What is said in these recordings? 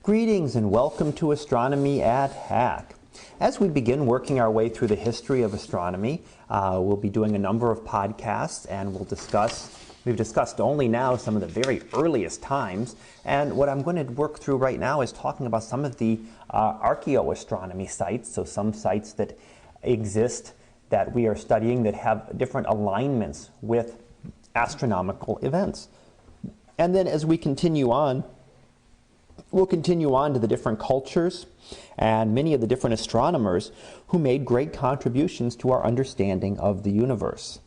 Greetings and welcome to Astronomy at Hack. As we begin working our way through the history of astronomy, we'll be doing a number of podcasts and we've discussed only now some of the very earliest times, and what I'm going to work through right now is talking about some of the archaeoastronomy sites, so some sites that exist that we are studying that have different alignments with astronomical events. And then as we continue on, we'll continue on to the different cultures and many of the different astronomers who made great contributions to our understanding of the universe.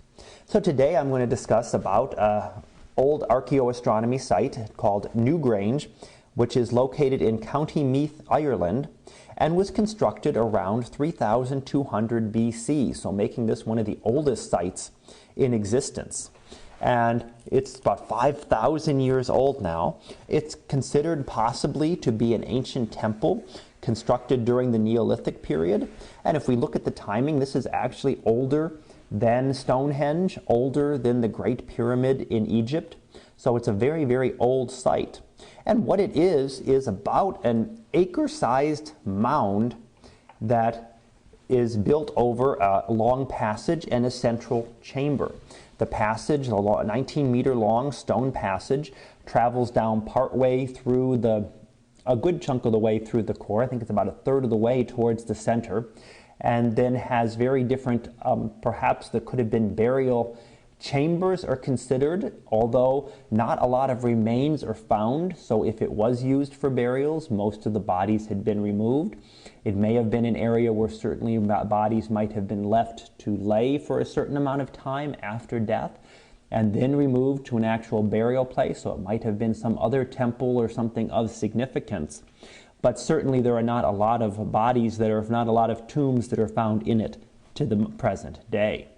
So today I'm going to discuss about an old archaeoastronomy site called Newgrange, which is located in County Meath, Ireland, and was constructed around 3200 BC, so making this one of the oldest sites in existence. And it's about 5,000 years old now. It's considered possibly to be an ancient temple constructed during the Neolithic period. And if we look at the timing, this is actually older than Stonehenge, older than the Great Pyramid in Egypt. So it's a very, very old site. And what it is about an acre-sized mound that is built over a long passage and a central chamber. The passage, a 19-meter long stone passage, travels down partway through a good chunk of the way through the core. I think it's about a third of the way towards the center, and then has very different, perhaps there could have been burial chambers are considered, although not a lot of remains are found. So if it was used for burials, most of the bodies had been removed. It may have been an area where certainly bodies might have been left to lay for a certain amount of time after death and then removed to an actual burial place. So it might have been some other temple or something of significance. But certainly there are not a lot of bodies not a lot of tombs that are found in it to the present day.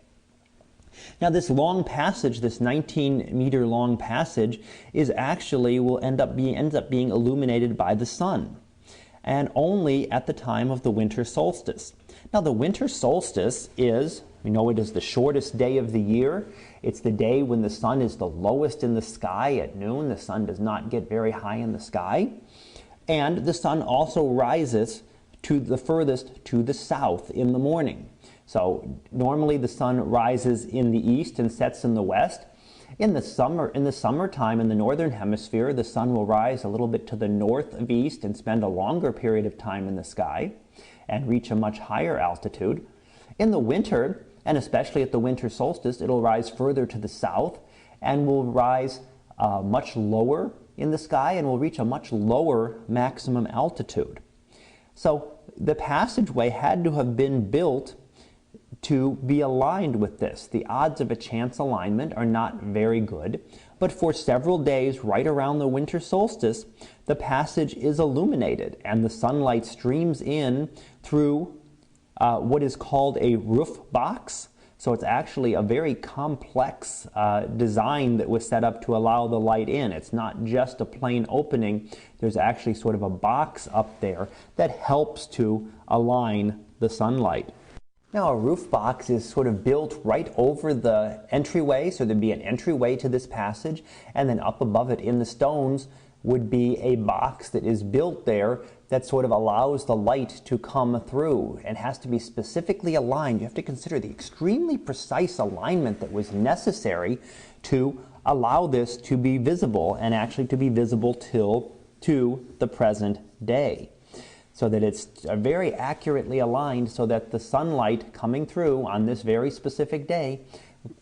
Now this long passage, this 19-meter long passage, ends up being illuminated by the sun, and only at the time of the winter solstice. Now the winter solstice we know it is the shortest day of the year. It's the day when the sun is the lowest in the sky at noon. The sun does not get very high in the sky. And the sun also rises to the furthest to the south in the morning. So normally the sun rises in the east and sets in the west. In the summertime in the northern hemisphere, the sun will rise a little bit to the north of east and spend a longer period of time in the sky and reach a much higher altitude. In the winter, and especially at the winter solstice, it'll rise further to the south and will rise much lower in the sky and will reach a much lower maximum altitude. So the passageway had to have been built to be aligned with this. The odds of a chance alignment are not very good, but for several days right around the winter solstice, the passage is illuminated and the sunlight streams in through what is called a roof box. So it's actually a very complex design that was set up to allow the light in. It's not just a plain opening. There's actually sort of a box up there that helps to align the sunlight. Now a roof box is sort of built right over the entryway, so there'd be an entryway to this passage, and then up above it in the stones would be a box that is built there that sort of allows the light to come through and has to be specifically aligned. You have to consider the extremely precise alignment that was necessary to allow this to be visible and actually to be visible to the present day, so that it's very accurately aligned so that the sunlight coming through on this very specific day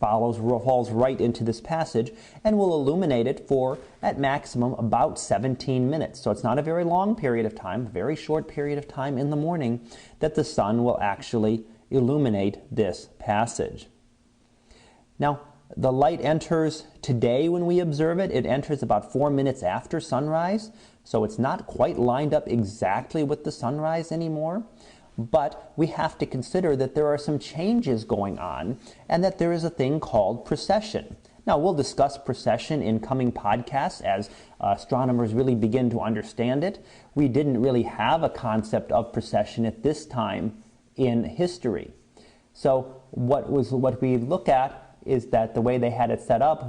falls right into this passage and will illuminate it for, at maximum, about 17 minutes. So it's not a very long period of time, a very short period of time in the morning that the sun will actually illuminate this passage. Now, the light enters today when we observe it. It enters about 4 minutes after sunrise, so it's not quite lined up exactly with the sunrise anymore. But we have to consider that there are some changes going on and that there is a thing called precession. Now, we'll discuss precession in coming podcasts as astronomers really begin to understand it. We didn't really have a concept of precession at this time in history. So what we look at is that the way they had it set up,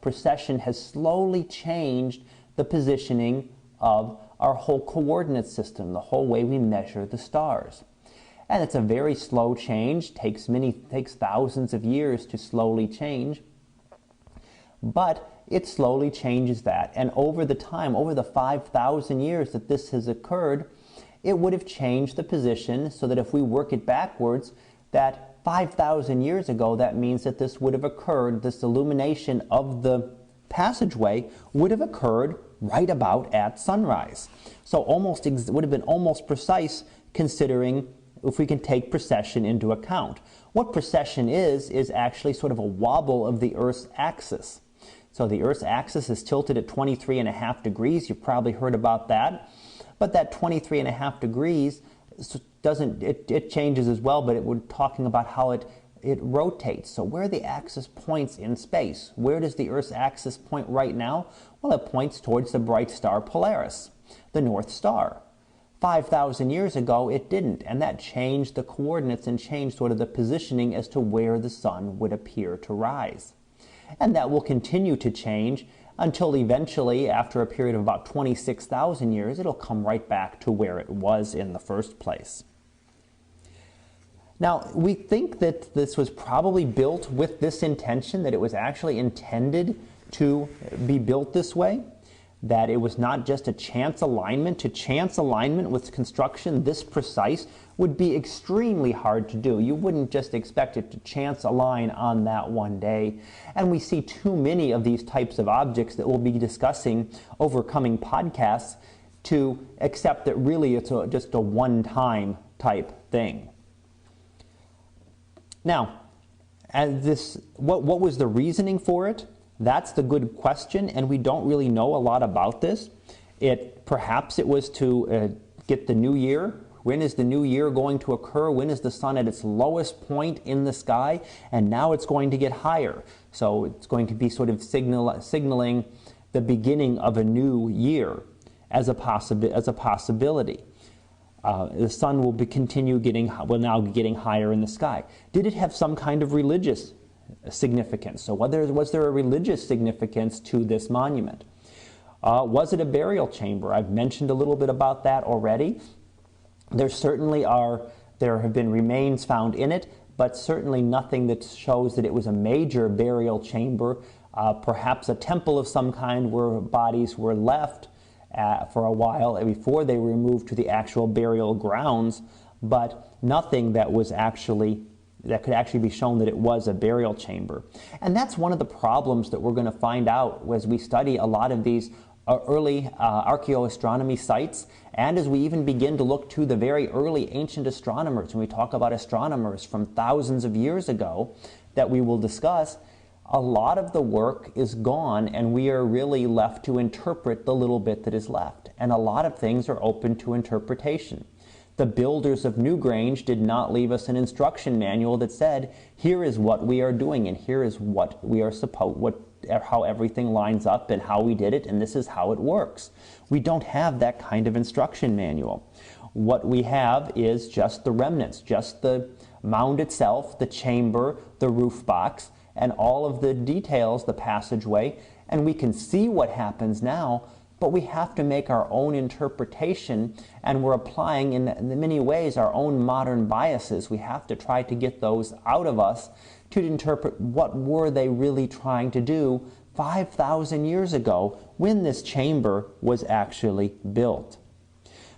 precession has slowly changed the positioning of our whole coordinate system, the whole way we measure the stars. And it's a very slow change, takes thousands of years to slowly change, but it slowly changes that. And over the 5,000 years that this has occurred, it would have changed the position so that if we work it backwards, that 5,000 years ago, that means that this would have occurred, this illumination of the passageway would have occurred right about at sunrise. So would have been almost precise, considering if we can take precession into account. What precession is actually sort of a wobble of the Earth's axis. So the Earth's axis is tilted at 23.5 degrees. You've probably heard about that. But that 23.5 degrees it changes as well, but we're talking about how it rotates. So where the axis points in space, where does the Earth's axis point right now? Well, it points towards the bright star Polaris, the North Star. 5,000 years ago, it didn't, and that changed the coordinates and changed sort of the positioning as to where the sun would appear to rise. And that will continue to change until eventually, after a period of about 26,000 years, it'll come right back to where it was in the first place. Now, we think that this was probably built with this intention, that it was actually intended to be built this way, that it was not just a chance alignment. To chance alignment with construction this precise would be extremely hard to do. You wouldn't just expect it to chance align on that one day. And we see too many of these types of objects that we'll be discussing over coming podcasts to accept that really it's just a one-time type thing. Now, what was the reasoning for it? That's the good question, and we don't really know a lot about this. Perhaps it was to get the new year. When is the new year going to occur? When is the sun at its lowest point in the sky? And now it's going to get higher. So it's going to be sort of signaling the beginning of a new year as a possibility. The sun will now be getting higher in the sky. Did it have some kind of religious significance? So was there a religious significance to this monument? Was it a burial chamber? I've mentioned a little bit about that already. There have been remains found in it, but certainly nothing that shows that it was a major burial chamber. Perhaps a temple of some kind where bodies were left for a while before they were moved to the actual burial grounds, but nothing that could actually be shown that it was a burial chamber. And that's one of the problems that we're going to find out as we study a lot of these early archaeoastronomy sites, and as we even begin to look to the very early ancient astronomers, when we talk about astronomers from thousands of years ago that we will discuss, a lot of the work is gone, and we are really left to interpret the little bit that is left. And a lot of things are open to interpretation. The builders of Newgrange did not leave us an instruction manual that said, here is what we are doing, and here is what we are how everything lines up and how we did it, and this is how it works. We don't have that kind of instruction manual. What we have is just the remnants, just the mound itself, the chamber, the roof box, and all of the details, the passageway, and we can see what happens now, but we have to make our own interpretation, and we're applying in many ways our own modern biases. We have to try to get those out of us to interpret what were they really trying to do 5,000 years ago when this chamber was actually built.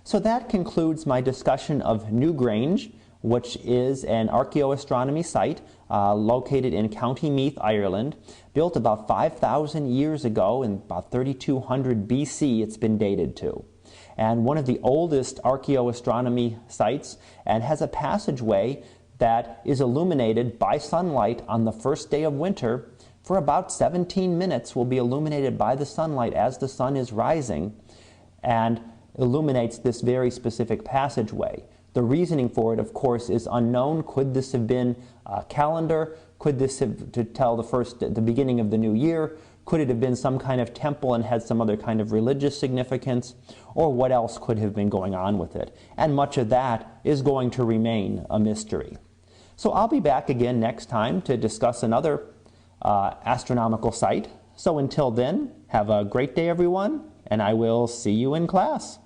So that concludes my discussion of Newgrange, which is an archaeoastronomy site located in County Meath, Ireland, built about 5,000 years ago, in about 3200 BC it's been dated to. And one of the oldest archaeoastronomy sites, and has a passageway that is illuminated by sunlight on the first day of winter. For about 17 minutes will be illuminated by the sunlight as the sun is rising, and illuminates this very specific passageway. The reasoning for it, of course, is unknown. Could this have been a calendar? Could this have to tell the beginning of the new year? Could it have been some kind of temple and had some other kind of religious significance? Or what else could have been going on with it? And much of that is going to remain a mystery. So I'll be back again next time to discuss another astronomical site. So until then, have a great day, everyone, and I will see you in class.